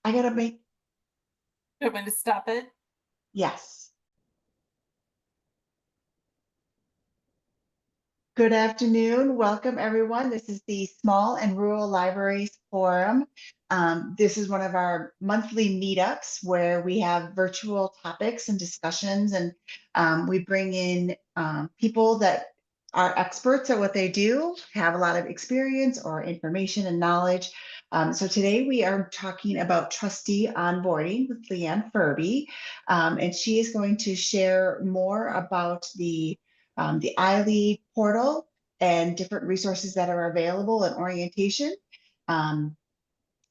I gotta make, You want me to stop it? yes. Good afternoon. Welcome, everyone. This is the Small and Rural Libraries Forum. This is one of our monthly meetups where we have virtual topics and discussions, and we bring in people that are experts at what they do, have a lot of experience or information and knowledge. So today we are talking about trustee onboarding with Leanne Furby, and she is going to share more about the iLead portal and different resources that are available and orientation. Um,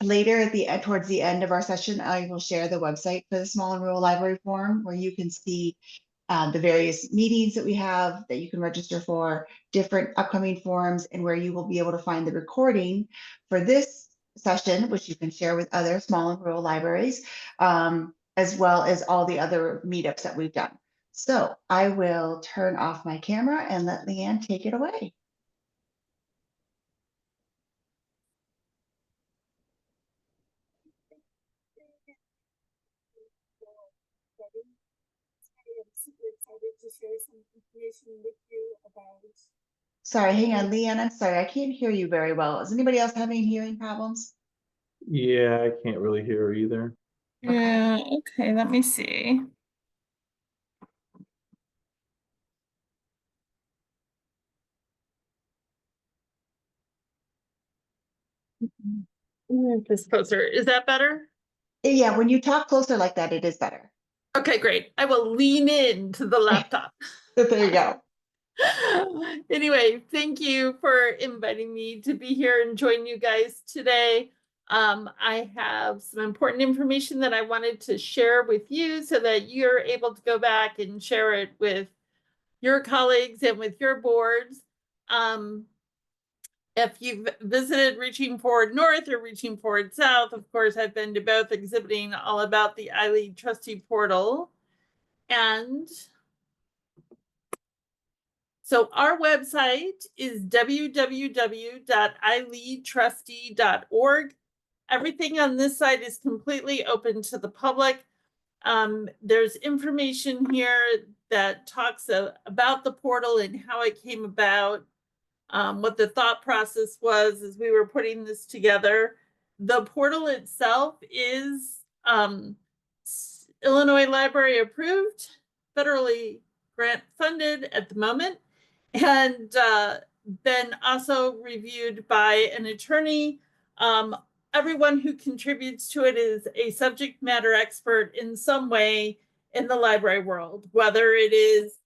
Later at the end, towards the end of our session, I will share the website for the Small and Rural Library Forum, where you can see the various meetings that we have that you can register for, different upcoming forums, and where you will be able to find the recording for this session, which you can share with other small and rural libraries, as well as all the other meetups that we've done. So I will turn off my camera and let Leanne take it away. I'm super excited to share some information with you about. Sorry, hang on, Leanne, I'm sorry, I can't hear you very well. Is anybody else having hearing problems? Yeah, I can't really hear either. Yeah, okay, let me see. This closer. Is that better? Yeah, when you talk closer like that, it is better. Okay, great. I will lean into the laptop. There you go. Anyway, thank you for inviting me to be here and join you guys today. I have some important information that I wanted to share with you so that you're able to go back and share it with your colleagues and with your boards. If you've visited Reaching Forward North or Reaching Forward South, of course, I've been to both exhibiting all about the iLead Trustee portal. And so our website is www.ileadtrustee.org. Everything on this site is completely open to the public. There's information here that talks about the portal and how it came about, what the thought process was as we were putting this together. The portal itself is Illinois Library approved, federally grant funded at the moment, and been also reviewed by an attorney. Everyone who contributes to it is a subject matter expert in some way in the library world, whether it is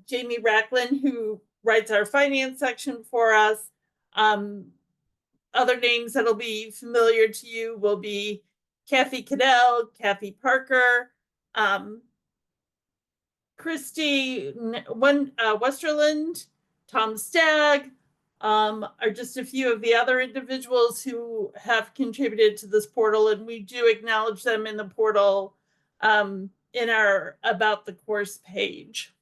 Jamie Racklin, who writes our finance section for us. Other names that'll be familiar to you will be Kathy Cadell, Kathy Parker, Christy Westerland, Tom Stagg, are just a few of the other individuals who have contributed to this portal, and we do acknowledge them in the portal in our About the Course page.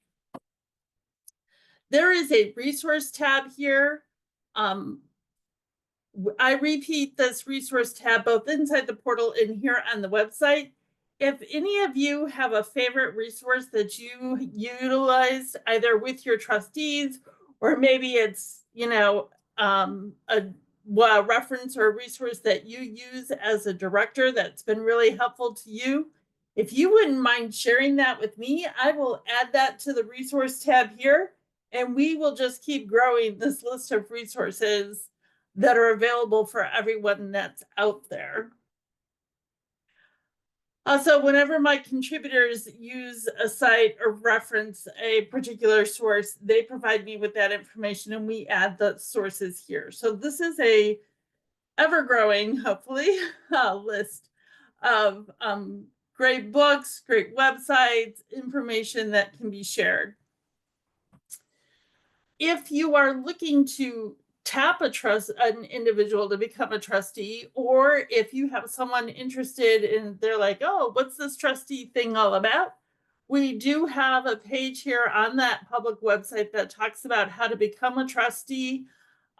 There is a resource tab here. I repeat this resource tab both inside the portal and here on the website. If any of you have a favorite resource that you utilized either with your trustees, or maybe it's, you know, a reference or a resource that you use as a director that's been really helpful to you, if you wouldn't mind sharing that with me, I will add that to the resource tab here, and we will just keep growing this list of resources that are available for everyone that's out there. Also, whenever my contributors use a site or reference a particular source, they provide me with that information and we add the sources here. So this is a ever-growing, hopefully, list of great books, great websites, information that can be shared. If you are looking to tap an individual to become a trustee, or if you have someone interested and they're like, oh, what's this trustee thing all about? We do have a page here on that public website that talks about how to become a trustee,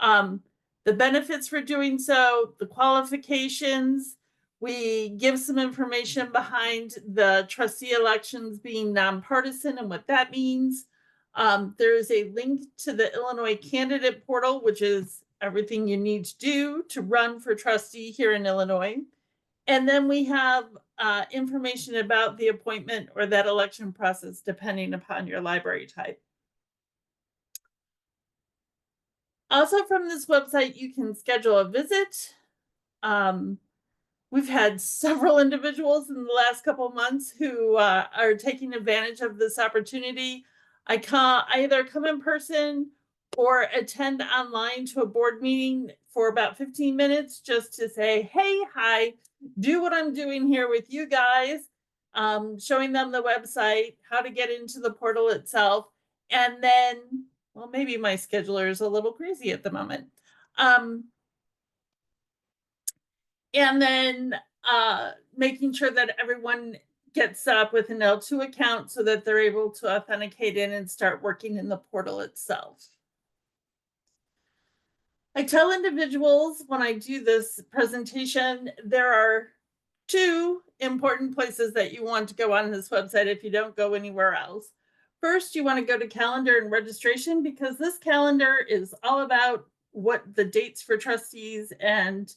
the benefits for doing so, the qualifications. We give some information behind the trustee elections being nonpartisan and what that means. There is a link to the Illinois candidate portal, which is everything you need to do to run for trustee here in Illinois. And then we have information about the appointment or that election process, depending upon your library type. Also from this website, you can schedule a visit. We've had several individuals in the last couple of months who are taking advantage of this opportunity. I either come in person or attend online to a board meeting for about 15 minutes just to say, hey, hi, do what I'm doing here with you guys, showing them the website, how to get into the portal itself. And then, well, maybe my scheduler is a little crazy at the moment. And then making sure that everyone gets set up with an L2 account so that they're able to authenticate in and start working in the portal itself. I tell individuals when I do this presentation, there are 2 important places that you want to go on this website if you don't go anywhere else. First, you want to go to calendar and registration, because this calendar is all about what the dates for trustees and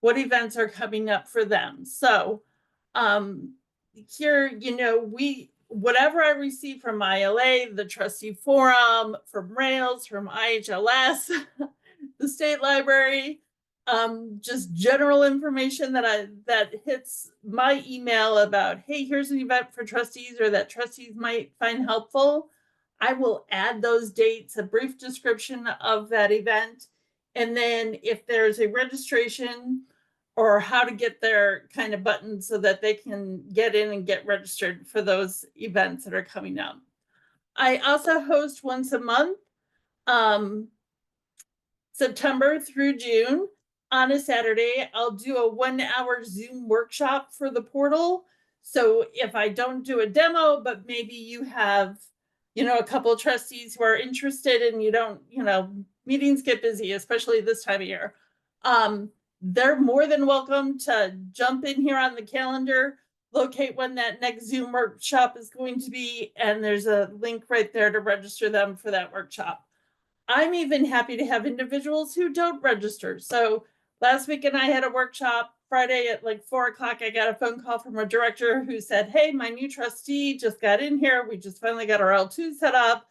what events are coming up for them. So here, you know, whatever I receive from ILA, the trustee forum, from Rails, from IHLS, the state library, just general information that hits my email about, hey, here's an event for trustees or that trustees might find helpful. I will add those dates, a brief description of that event. And then if there's a registration or how to get their kind of button so that they can get in and get registered for those events that are coming up. I also host once a month, September through June. On a Saturday, I'll do a 1-hour Zoom workshop for the portal. So if I don't do a demo, but maybe you have, you know, a couple of trustees who are interested and you don't, you know, meetings get busy, especially this time of year. They're more than welcome to jump in here on the calendar, locate when that next Zoom workshop is going to be, and there's a link right there to register them for that workshop. I'm even happy to have individuals who don't register. So last weekend I had a workshop. Friday at like 4 o'clock, I got a phone call from a director who said, hey, my new trustee just got in here. We just finally got our L2 set up.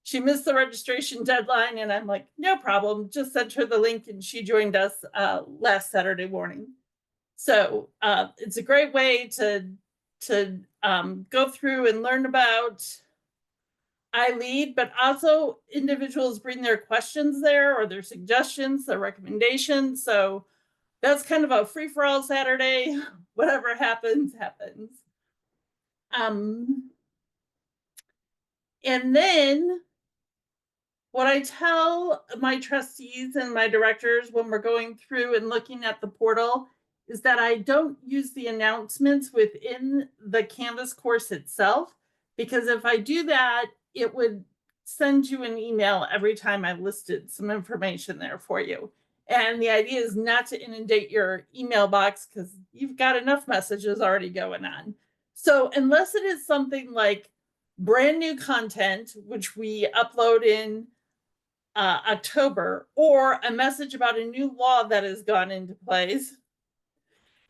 She missed the registration deadline. And I'm like, no problem. Just sent her the link and she joined us last Saturday morning. So it's a great way to go through and learn about iLead, but also individuals bring their questions there or their suggestions, their recommendations. So that's kind of a free-for-all Saturday. Whatever happens, happens. And then what I tell my trustees and my directors when we're going through and looking at the portal is that I don't use the announcements within the Canvas course itself, because if I do that, it would send you an email every time I listed some information there for you. And the idea is not to inundate your email box because you've got enough messages already going on. So unless it is something like brand new content, which we upload in October, or a message about a new law that has gone into place,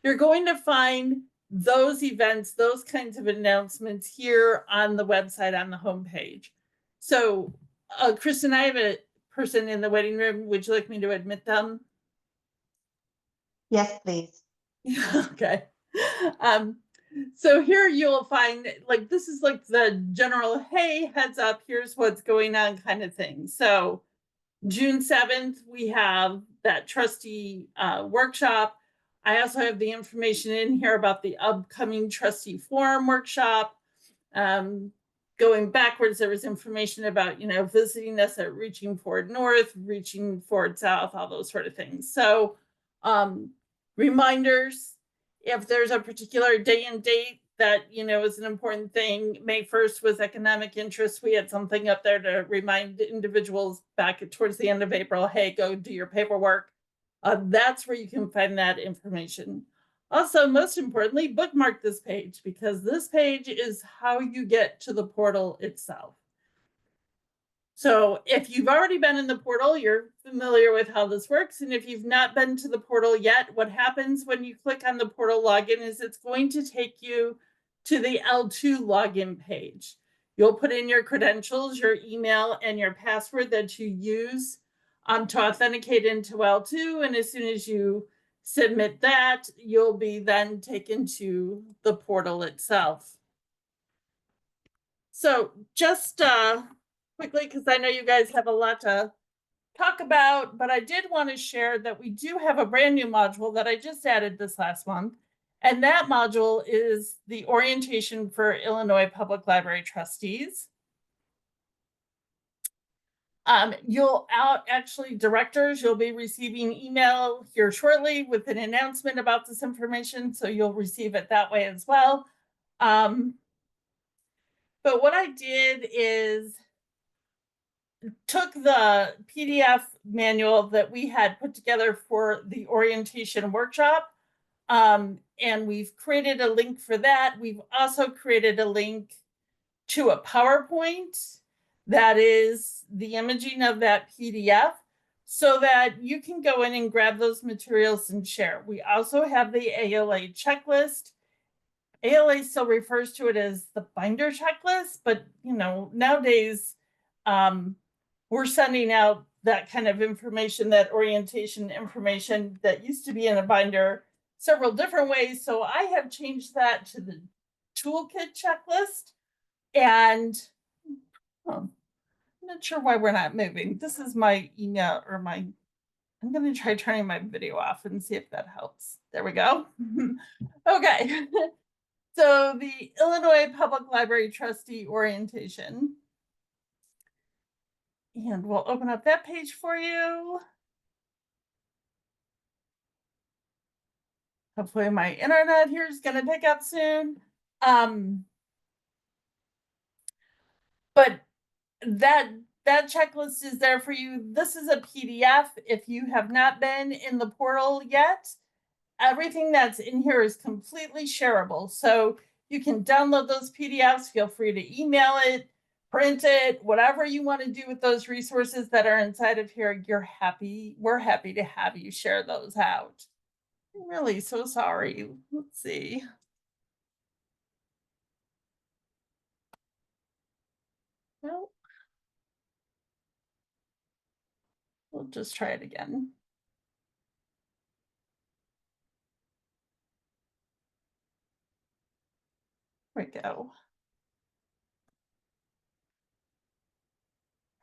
you're going to find those events, those kinds of announcements here on the website on the homepage. So, Kristen, I have a person in the waiting room. Would you like me to admit them? Yes, please. Okay. So here you'll find, like, this is like the general, hey, heads up, here's what's going on kind of thing. So June 7th, we have that trustee workshop. I also have the information in here about the upcoming trustee forum workshop. Going backwards, there was information about, you know, visiting us at Reaching Forward North, Reaching Forward South, all those sort of things. So reminders, if there's a particular day and date that, you know, is an important thing. May 1st was economic interest. We had something up there to remind individuals back towards the end of April, hey, go do your paperwork. That's where you can find that information. Also, most importantly, bookmark this page because this page is how you get to the portal itself. So if you've already been in the portal, you're familiar with how this works. And if you've not been to the portal yet, what happens when you click on the portal login is it's going to take you to the L2 login page. You'll put in your credentials, your email, and your password that you use to authenticate into L2. And as soon as you submit that, you'll be then taken to the portal itself. So just quickly, because I know you guys have a lot to talk about, but I did want to share that we do have a brand new module that I just added this last month. And that module is the orientation for Illinois Public Library trustees. Directors, you'll be receiving email here shortly with an announcement about this information. So you'll receive it that way as well. But what I did is took the PDF manual that we had put together for the orientation workshop, and we've created a link for that. We've also created a link to a PowerPoint that is the imaging of that PDF so that you can go in and grab those materials and share. We also have the ALA checklist. ALA still refers to it as the binder checklist, but nowadays, we're sending out that kind of information, that orientation information that used to be in a binder several different ways. So I have changed that to the toolkit checklist. And I'm not sure why we're not moving. This is my email or I'm going to try turning my video off and see if that helps. There we go. Okay. So the Illinois Public Library Trustee Orientation. And we'll open up that page for you. Hopefully my internet here is going to pick up soon. But that checklist is there for you. This is a PDF. If you have not been in the portal yet, everything that's in here is completely shareable. So you can download those PDFs. Feel free to email it, print it, whatever you want to do with those resources that are inside of here. We're happy to have you share those out. I'm really so sorry. Let's see. Well, we'll just try it again. There we go.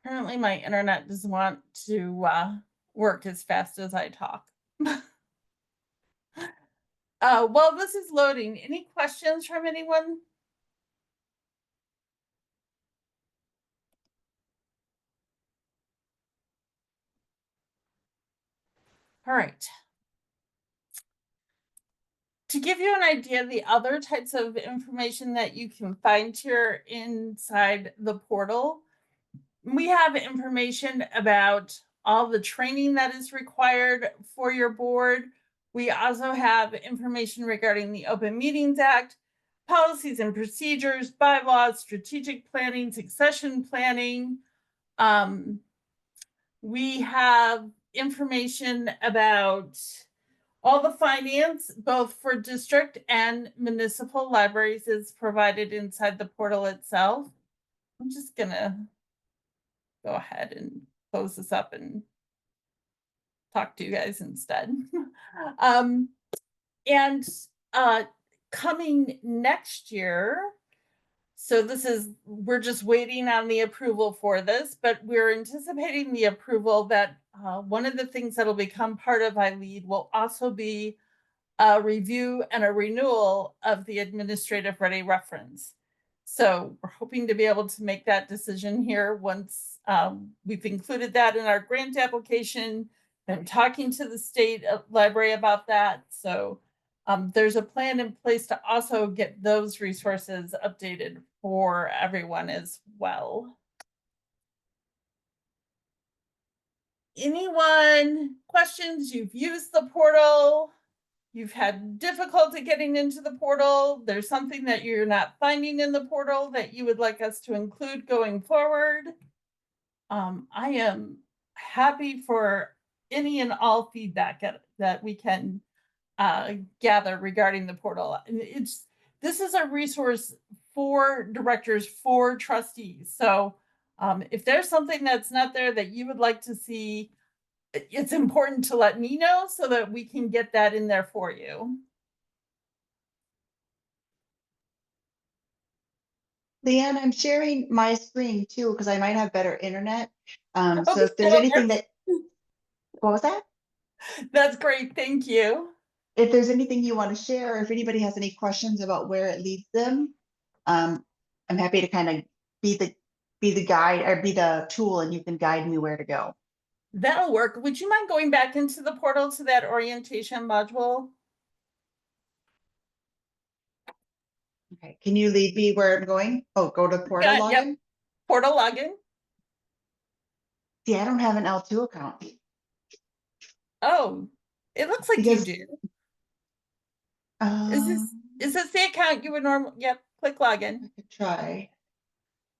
Apparently my internet doesn't want to work as fast as I talk. While this is loading, any questions from anyone? All right. To give you an idea of the other types of information that you can find here inside the portal, we have information about all the training that is required for your board. We also have information regarding the Open Meetings Act, policies and procedures, bylaws, strategic planning, succession planning. We have information about all the finance, both for district and municipal libraries, is provided inside the portal itself. I'm just gonna go ahead and close this up and talk to you guys instead. Coming next year, so we're just waiting on the approval for this, but we're anticipating the approval that one of the things that'll become part of iLead will also be a review and a renewal of the administrative ready reference. So we're hoping to be able to make that decision here once we've included that in our grant application and talking to the state library about that. So there's a plan in place to also get those resources updated for everyone as well. Anyone questions? You've used the portal. you've had difficulty getting into the portal, there's something that you're not finding in the portal that you would like us to include going forward, I am happy for any and all feedback that we can gather regarding the portal. And this is a resource for directors, for trustees. So if there's something that's not there that you would like to see, it's important to let me know so that we can get that in there for you. Leanne, I'm sharing my screen too, because I might have better internet. So Okay, if there's anything that, what was that? That's great, thank you. If there's anything you want to share, or if anybody has any questions about where it leads them, I'm happy to kind of be the guide or be the tool, and you can guide me where to go. That'll work. Would you mind going back into the portal to that orientation module? Okay, can you lead me where I'm going? Oh, go to portal login? Yep. Portal login. See, I don't have an L2 account. Oh, it looks like Because, you do. um, Is this the account you would normally? Yep. Click login. I could try.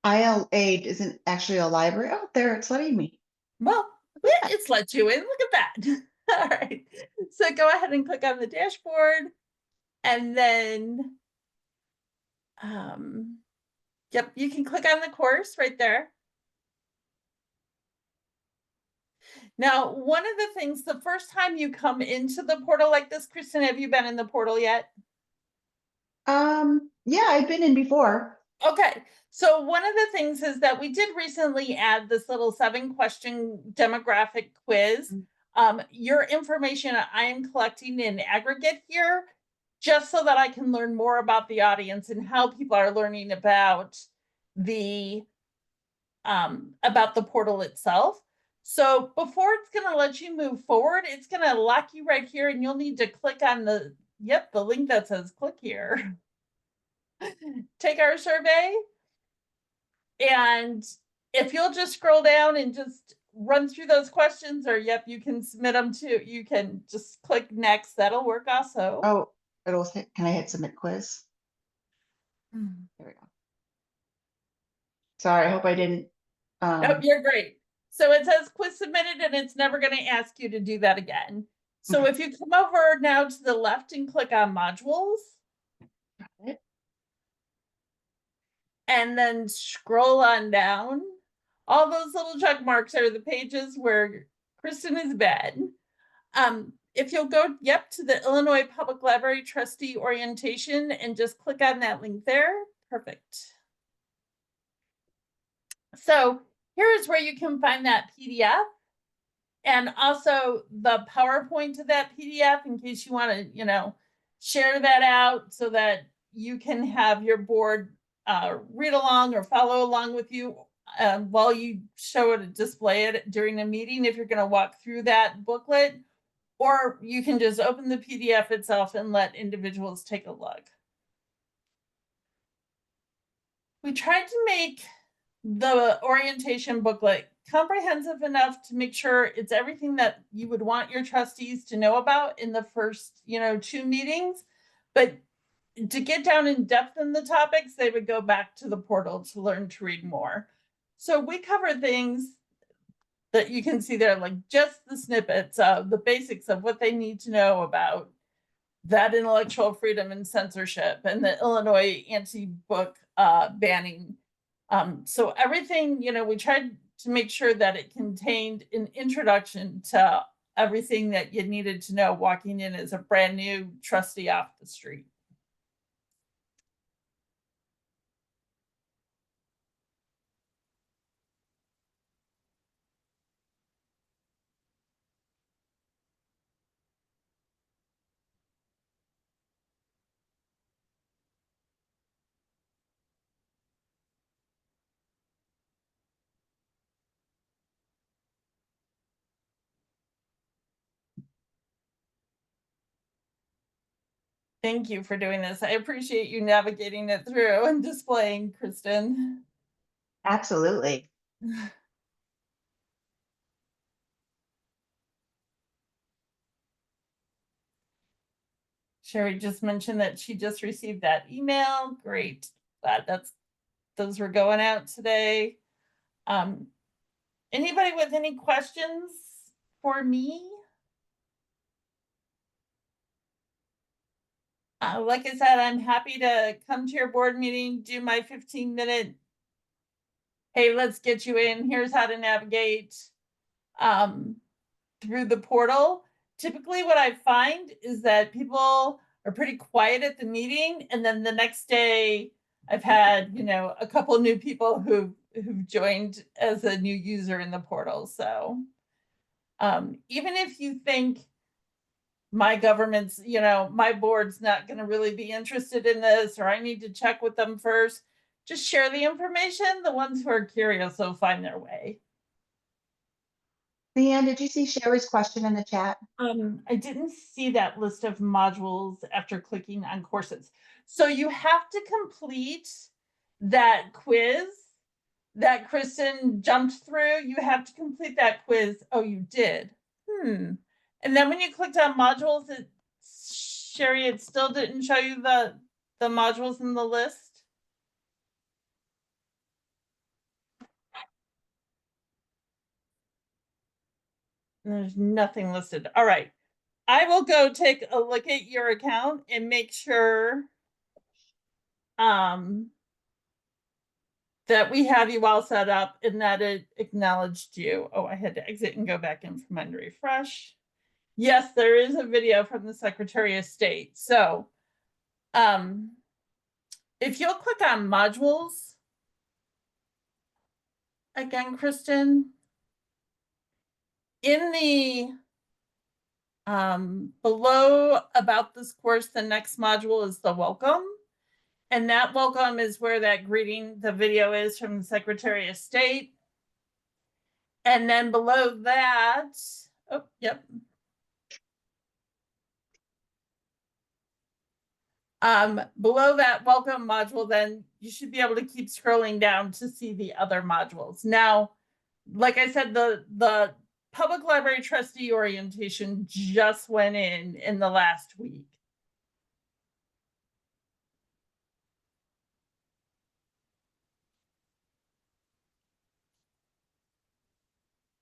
ILA isn't actually a library. Oh, there, it's letting me. Well, it's let you in. Look at that. All right. So go ahead and click on the dashboard, and then, yep, you can click on the course right there. Now, one of the things, the first time you come into the portal like this, Kristen, have you been in the portal yet? Yeah, I've been in before. Okay, so one of the things is that we did recently add this little 7-question demographic quiz. Your information I am collecting in aggregate here, just so that I can learn more about the audience and how people are learning about the portal itself. So before it's going to let you move forward, it's going to lock you right here, and you'll need to click on the link that says click here. Take our survey. And if you'll just scroll down and just run through those questions, or you can submit them to, you can just click next. That'll work also. Oh, it'll hit, can I hit submit quiz? There we go. Sorry, I hope I didn't. Nope, you're great. So it says quiz submitted, and it's never going to ask you to do that again. So if you come over now to the left and click on modules, and then scroll on down, all those little check marks are the pages where Kristen has been. If you'll go, to the Illinois Public Library Trustee Orientation and just click on that link there. Perfect. So here's where you can find that PDF and also the PowerPoint to that PDF in case you want to, share that out so that you can have your board read along or follow along with you while you show it, display it during a meeting if you're going to walk through that booklet. Or you can just open the PDF itself and let individuals take a look. We tried to make the orientation booklet comprehensive enough to make sure it's everything that you would want your trustees to know about in the first, 2 meetings. But to get down in depth in the topics, they would go back to the portal to learn to read more. So we cover things that you can see there, like just the snippets of the basics of what they need to know about that intellectual freedom and censorship and the Illinois anti-book banning. So everything, we tried to make sure that it contained an introduction to everything that you needed to know walking in as a brand new trustee off the street. Thank you for doing this. I appreciate you navigating it through and displaying, Kristen. Absolutely. Sherry just mentioned that she just received that email. Great. Glad those were going out today. Anybody with any questions for me? Like I said, I'm happy to come to your board meeting, do my 15-minute, hey, let's get you in, here's how to navigate through the portal. Typically what I find is that people are pretty quiet at the meeting, and then the next day I've had, you know, a couple new people who've joined as a new user in the portal. So even if you think my government's, you know, my board's not going to really be interested in this, or I need to check with them first, just share the information. The ones who are curious will find their way. Leanne, did you see Sherry's question in the chat? I didn't see that list of modules after clicking on courses. So you have to complete that quiz that Kristen jumped through. You have to complete that quiz. Oh, you did. And then when you clicked on modules, Sherry, it still didn't show you the modules in the list. There's nothing listed. All right. I will go take a look at your account and make sure that we have you all set up and that it acknowledged you. Oh, I had to exit and go back in from under refresh. Yes, there is a video from the Secretary of State. So if you'll click on modules again, Kristen, in the below about this course, the next module is the welcome. And that welcome is where that greeting, the video is from the Secretary of State. And then below that, oh, yep. Below that welcome module, then you should be able to keep scrolling down to see the other modules. Now, like I said, the public library trustee orientation just went in the last week.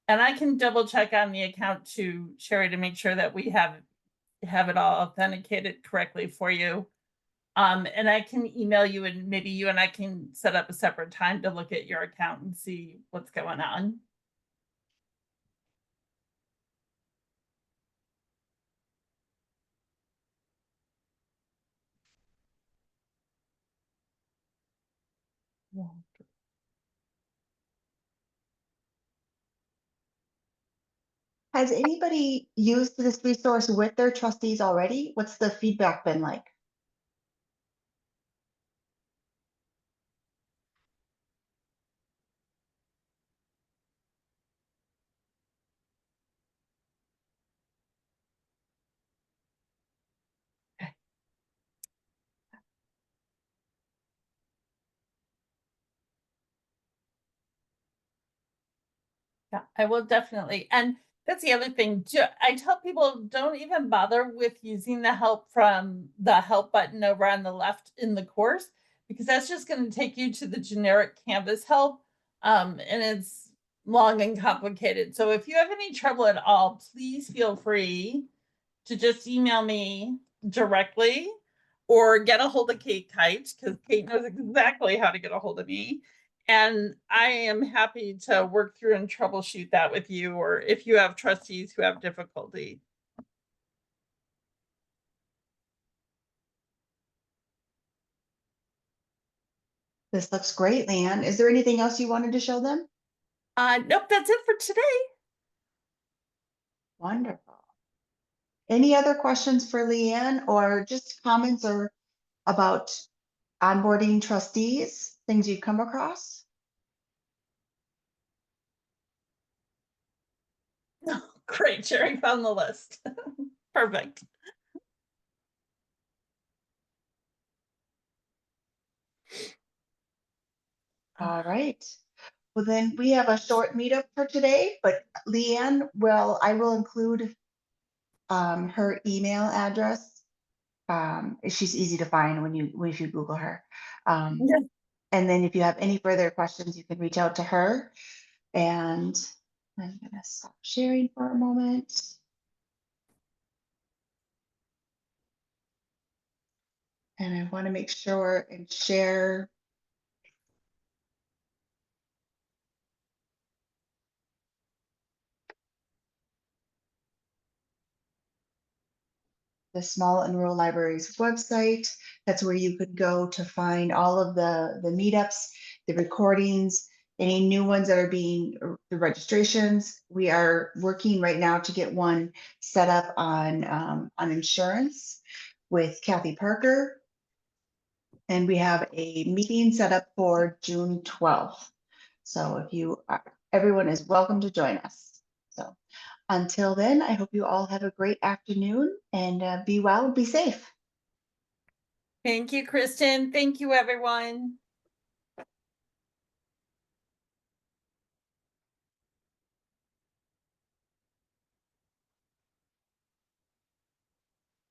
And I can double check on the account to Sherry to make sure that we have it all authenticated correctly for you. And I can email you, and maybe you and I can set up a separate time to look at your account and see what's going on. Has anybody used this resource with their trustees already? What's the feedback been like? Yeah, I will definitely. And that's the other thing. I tell people, don't even bother with using the help from the help button over on the left in the course, because that's just going to take you to the generic Canvas help. And it's long and complicated. So if you have any trouble at all, please feel free to just email me directly or get a hold of Kate Kite, because Kate knows exactly how to get a hold of me. And I am happy to work through and troubleshoot that with you, or if you have trustees who have difficulty. This looks great, Leanne. Is there anything else you wanted to show them? Nope, that's it for today. Wonderful. Any other questions for Leanne, or just comments or about onboarding trustees, things you've come across? Great, Sherry found the list. Perfect. All right. Well, then we have a short meetup for today, but Leanne, I will include her email address She's easy to find if you Google her. Yeah. And then if you have any further questions, you can reach out to her. And I'm gonna stop sharing for a moment. And I want to make sure and share the Small and Rural Libraries website. That's where you could go to find all of the meetups, the recordings, any new ones that are being, the registrations. We are working right now to get one set up on insurance with Kathy Parker. And we have a meeting set up for June 12th. So if you are, everyone is welcome to join us. So until then, I hope you all have a great afternoon and be well, be safe. Thank you, Kristen. Thank you, everyone.